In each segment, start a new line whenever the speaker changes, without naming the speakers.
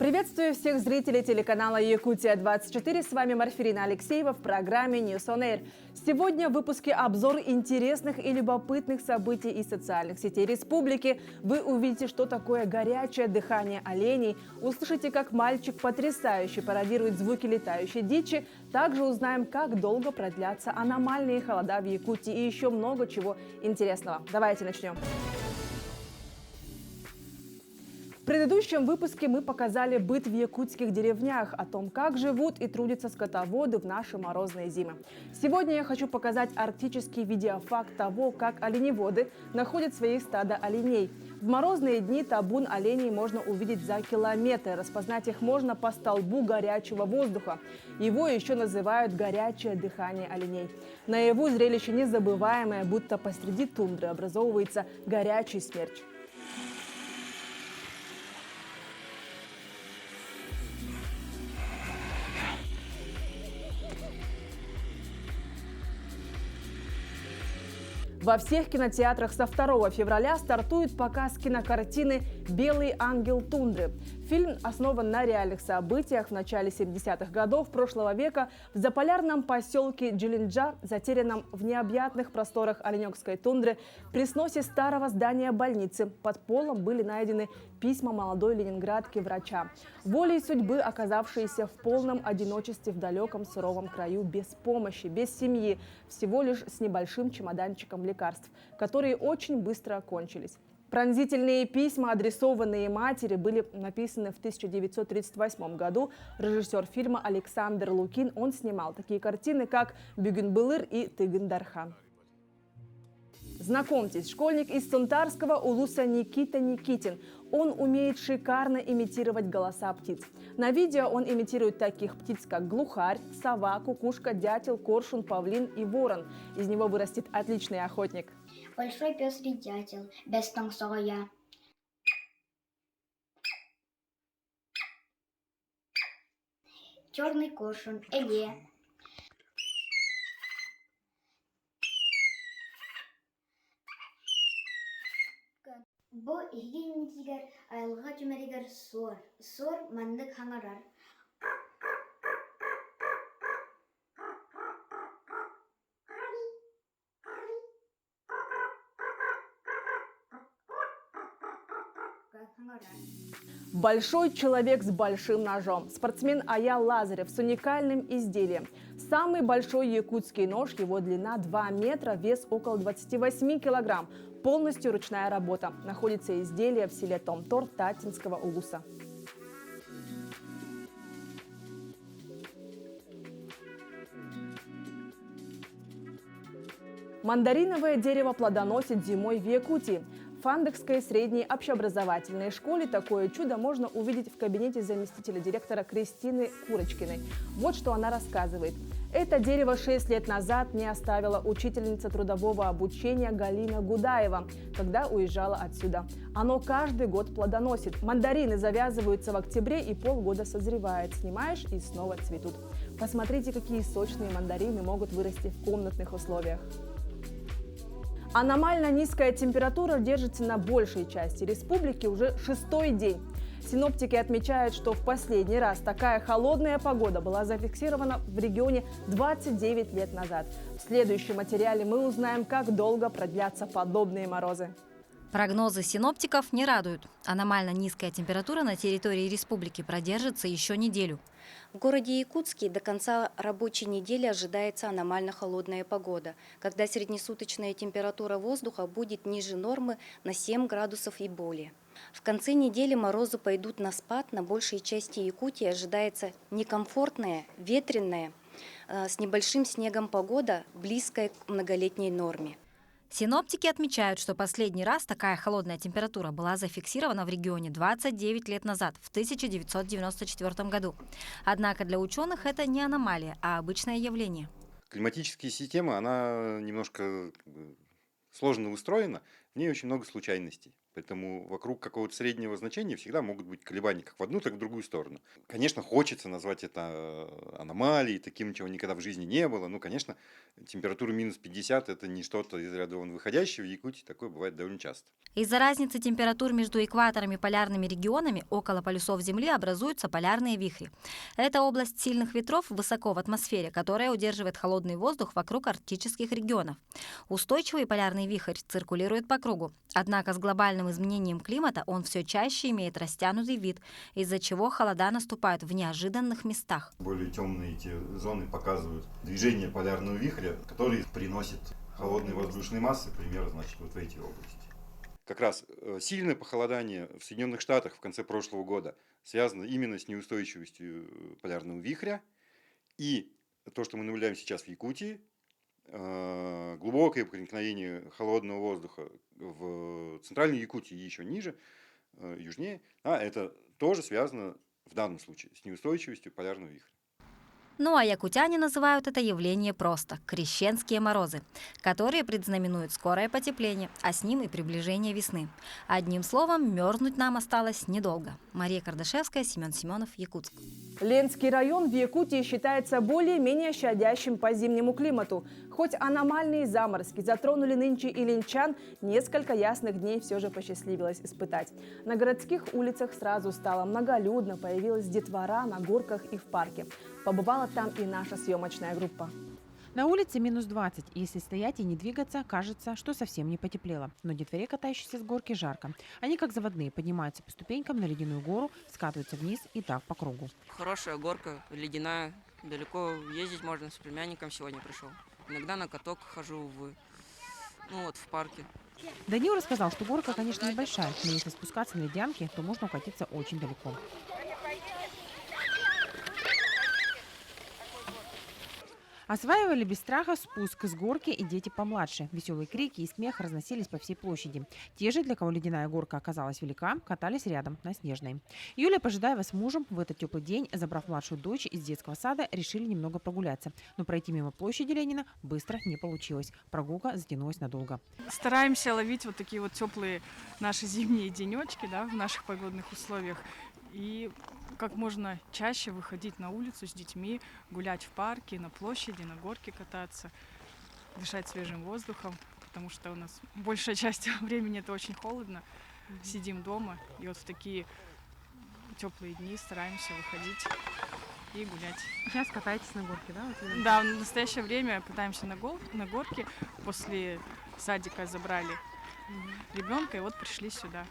Приветствую всех зрителей телеканала Якутия-24. С вами Марфирина Алексеева в программе News on Air. Сегодня в выпуске обзор интересных и любопытных событий из социальных сетей республики. Вы увидите, что такое горячее дыхание оленей, услышите, как мальчик потрясающе пародирует звуки летающей дичи. Также узнаем, как долго продлятся аномальные холода в Якутии и еще много чего интересного. Давайте начнем. В предыдущем выпуске мы показали быт в якутских деревнях, о том, как живут и трудятся скотоводы в наши морозные зимы. Сегодня я хочу показать арктический видеофакт того, как оленеводы находят свои стада оленей. В морозные дни табун оленей можно увидеть за километры. Распознать их можно по столбу горячего воздуха. Его еще называют горячее дыхание оленей. Наяву зрелище незабываемое, будто посреди тундры образовывается горячий смерч. Во всех кинотеатрах со 2 февраля стартует показ кинокартины «Белый ангел тундры». Фильм основан на реальных событиях. В начале 70-х годов прошлого века в заполярном поселке Джилинджа, затерянном в необъятных просторах Оленёкской тундры, при сносе старого здания больницы под полом были найдены письма молодой ленинградки врача. Волей судьбы оказавшиеся в полном одиночестве в далеком суровом краю, без помощи, без семьи, всего лишь с небольшим чемоданчиком лекарств, которые очень быстро кончились. Пронзительные письма, адресованные матери, были написаны в 1938 году. Режиссер фильма Александр Лукин, он снимал такие картины, как «Бюгенбылыр» и «Тыгын-Дархан». Знакомьтесь, школьник из Цунтарского улуса Никита Никитин. Он умеет шикарно имитировать голоса птиц. На видео он имитирует таких птиц, как глухарь, сова, кукушка, дятел, коршун, павлин и ворон. Из него вырастет отличный охотник.
Большой пестрый дятел, без танцора. Черный коршун, Эле. Бу игинтигер айлга тюмеригер сор мандык хаңарар.
Большой человек с большим ножом. Спортсмен Аял Лазарев с уникальным изделием. Самый большой якутский нож, его длина 2 метра, вес около 28 килограмм. Полностью ручная работа. Находится изделие в селе Томтор Татинского улуса. Мандариновое дерево плодоносит зимой в Якутии. В Фандыкской средней общеобразовательной школе такое чудо можно увидеть в кабинете заместителя директора Кристины Курочкиной. Вот что она рассказывает. Это дерево 6 лет назад не оставила учительница трудового обучения Галина Гудаева, когда уезжала отсюда. Оно каждый год плодоносит. Мандарины завязываются в октябре и полгода созревает. Снимаешь и снова цветут. Посмотрите, какие сочные мандарины могут вырасти в комнатных условиях. Аномально низкая температура держится на большей части республики уже 6-й день. Синоптики отмечают, что в последний раз такая холодная погода была зафиксирована в регионе 29 лет назад. В следующем материале мы узнаем, как долго продлятся подобные морозы.
Прогнозы синоптиков не радуют. Аномально низкая температура на территории республики продержится еще неделю.
В городе Якутске до конца рабочей недели ожидается аномально холодная погода, когда среднесуточная температура воздуха будет ниже нормы на 7 градусов и более. В конце недели морозы пойдут на спад. На большей части Якутии ожидается некомфортная, ветреная, с небольшим снегом погода, близкая к многолетней норме.
Синоптики отмечают, что последний раз такая холодная температура была зафиксирована в регионе 29 лет назад, в 1994 году. Однако для ученых это не аномалия, а обычное явление.
Климатическая система, она немножко сложно устроена, в ней очень много случайностей. Поэтому вокруг какого-то среднего значения всегда могут быть колебания как в одну, так и в другую сторону. Конечно, хочется назвать это аномалией, таким, чего никогда в жизни не было. Ну, конечно, температура минус 50 – это не что-то из ряда вон выходящего. В Якутии такое бывает довольно часто.
Из-за разницы температур между экватором и полярными регионами около полюсов Земли образуются полярные вихри. Это область сильных ветров высоко в атмосфере, которая удерживает холодный воздух вокруг арктических регионов. Устойчивый полярный вихрь циркулирует по кругу. Однако с глобальным изменением климата он все чаще имеет растянутый вид, из-за чего холода наступают в неожиданных местах.
Более темные эти зоны показывают движение полярного вихря, который приносит холодные воздушные массы, примерно, значит, вот в эти области. Как раз сильное похолодание в Соединенных Штатах в конце прошлого года связано именно с неустойчивостью полярного вихря. И то, что мы наблюдаем сейчас в Якутии, глубокое проникновение холодного воздуха в центральной Якутии и еще ниже, южнее, это тоже связано в данном случае с неустойчивостью полярного вихря.
Ну а якутяне называют это явление просто – крещенские морозы, которые предзнаменуют скорое потепление, а с ним и приближение весны. Одним словом, мерзнуть нам осталось недолго. Мария Кардашевская, Семен Семенов, Якутск.
Ленский район в Якутии считается более-менее щадящим по зимнему климату. Хоть аномальные заморозки затронули нынче и ленчан, несколько ясных дней все же посчастливилось испытать. На городских улицах сразу стало многолюдно, появилась детвора на горках и в парке. Побывала там и наша съемочная группа.
На улице минус 20, и если стоять и не двигаться, кажется, что совсем не потеплело. Но детворе, катающейся с горки, жарко. Они, как заводные, поднимаются по ступенькам на ледяную гору, скатываются вниз и так по кругу.
Хорошая горка, ледяная, далеко ездить можно, с племянником сегодня пришел. Иногда на каток хожу в парке.
Данил рассказал, что горка, конечно, небольшая, но если спускаться на ледянке, то можно укатиться очень далеко. Осваивали без страха спуск с горки и дети помладше. Веселые крики и смех разносились по всей площади. Те же, для кого ледяная горка оказалась велика, катались рядом на снежной. Юлия Пожидаева с мужем в этот теплый день, забрав младшую дочь из детского сада, решили немного прогуляться. Но пройти мимо площади Ленина быстро не получилось. Прогулка затянулась надолго.
Стараемся ловить вот такие вот теплые наши зимние денечки, да, в наших погодных условиях. И как можно чаще выходить на улицу с детьми, гулять в парке, на площади, на горке кататься, дышать свежим воздухом, потому что у нас большая часть времени это очень холодно. Сидим дома, и вот в такие теплые дни стараемся выходить и гулять.
Сейчас катаетесь на горке, да?
Да, в настоящее время пытаемся на горке. После садика забрали ребенка, и вот пришли сюда.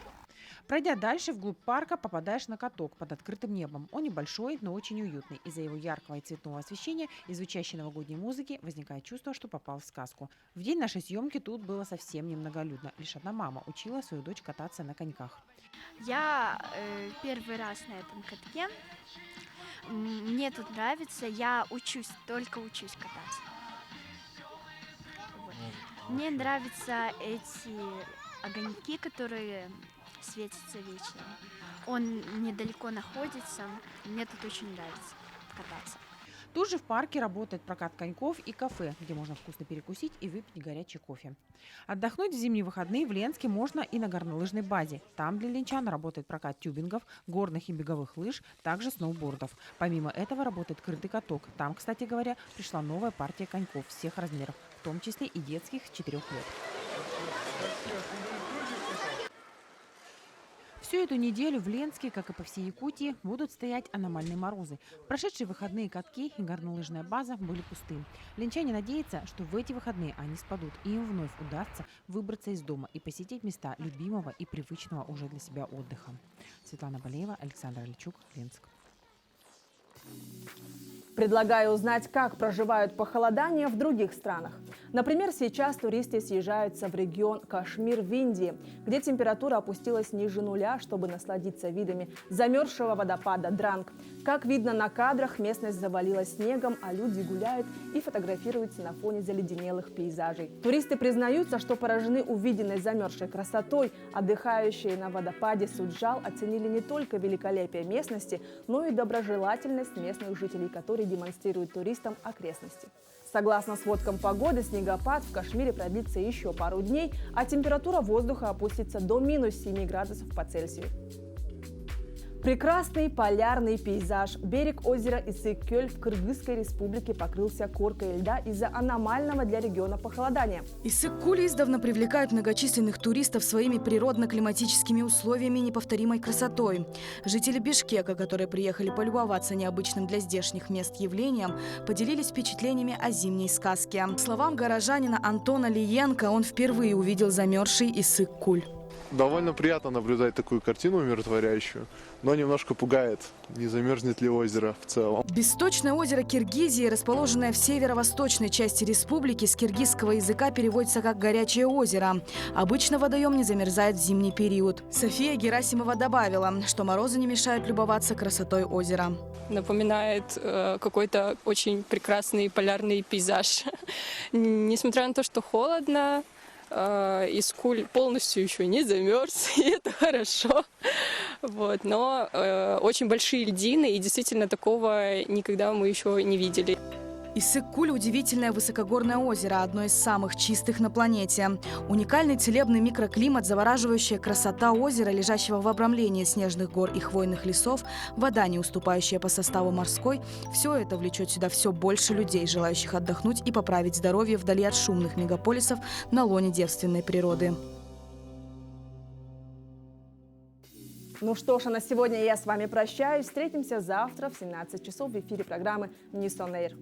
Пройдя дальше, вглубь парка попадаешь на каток под открытым небом. Он небольшой, но очень уютный. Из-за его яркого и цветного освещения и звучащей новогодней музыки возникает чувство, что попал в сказку. В день нашей съемки тут было совсем немноголюдно. Лишь одна мама учила свою дочь кататься на коньках.
Я первый раз на этом катке. Мне тут нравится. Я только учусь кататься. Вот. Мне нравятся эти огоньки, которые светится вечером. Он недалеко находится. Мне тут очень нравится кататься.
Тут же в парке работает прокат коньков и кафе, где можно вкусно перекусить и выпить горячий кофе. Отдохнуть в зимние выходные в Ленске можно и на горнолыжной базе. Там для ленчан работает прокат тюбингов, горных и беговых лыж, также сноубордов. Помимо этого работает крытый каток. Там, кстати говоря, пришла новая партия коньков всех размеров, в том числе и детских с 4 лет. Всю эту неделю в Ленске, как и по всей Якутии, будут стоять аномальные морозы. В прошедшие выходные катки и горнолыжная база были пусты. Ленчане надеются, что в эти выходные они спадут, и им вновь удастся выбраться из дома и посетить места любимого и привычного уже для себя отдыха. Светлана Балеева, Александр Ильчук, Ленск.
Предлагаю узнать, как проживают похолодания в других странах. Например, сейчас туристы съезжаются в регион Кашмир в Индии, где температура опустилась ниже нуля, чтобы насладиться видами замерзшего водопада Дранг. Как видно на кадрах, местность завалилась снегом, а люди гуляют и фотографируются на фоне заледенелых пейзажей. Туристы признаются, что поражены увиденной замерзшей красотой. Отдыхающие на водопаде Суджал оценили не только великолепие местности, но и доброжелательность протест местных жителей, которые демонстрируют туристам окрестности. Согласно сводкам погоды, снегопад в Кашмире продлится еще пару дней, а температура воздуха опустится до минус 7 градусов по Цельсию. Прекрасный полярный пейзаж. Берег озера Иссык-Көл в Кыргызской республике покрылся коркой льда из-за аномального для региона похолодания.
Иссык-Куль издавна привлекают многочисленных туристов своими природно-климатическими условиями и неповторимой красотой. Жители Бишкека, которые приехали полюбоваться необычным для здешних мест явлением, поделились впечатлениями о зимней сказке. По словам горожанина Антона Лиенко, он впервые увидел замерзший Иссык-Куль.
Довольно приятно наблюдать такую картину умиротворяющую, но немножко пугает, не замерзнет ли озеро в целом.
Бесточное озеро Киргизии, расположенное в северо-восточной части республики, с киргизского языка переводится как «горячее озеро». Обычно водоем не замерзает в зимний период. София Герасимова добавила, что морозы не мешают любоваться красотой озера.
Напоминает какой-то очень прекрасный полярный пейзаж. Несмотря на то, что холодно, Иссык-Куль полностью еще не замерз, и это хорошо. Вот. Но очень большие льдины, и действительно такого никогда мы еще не видели.
Иссык-Куль – удивительное высокогорное озеро, одно из самых чистых на планете. Уникальный целебный микроклимат, завораживающая красота озера, лежащего в обрамлении снежных гор и хвойных лесов, вода, не уступающая по составу морской – все это влечет сюда все больше людей, желающих отдохнуть и поправить здоровье вдали от шумных мегаполисов на лоне девственной природы.
Ну что ж, а на сегодня я с вами прощаюсь. Встретимся завтра в 17 часов в эфире программы «News on Air».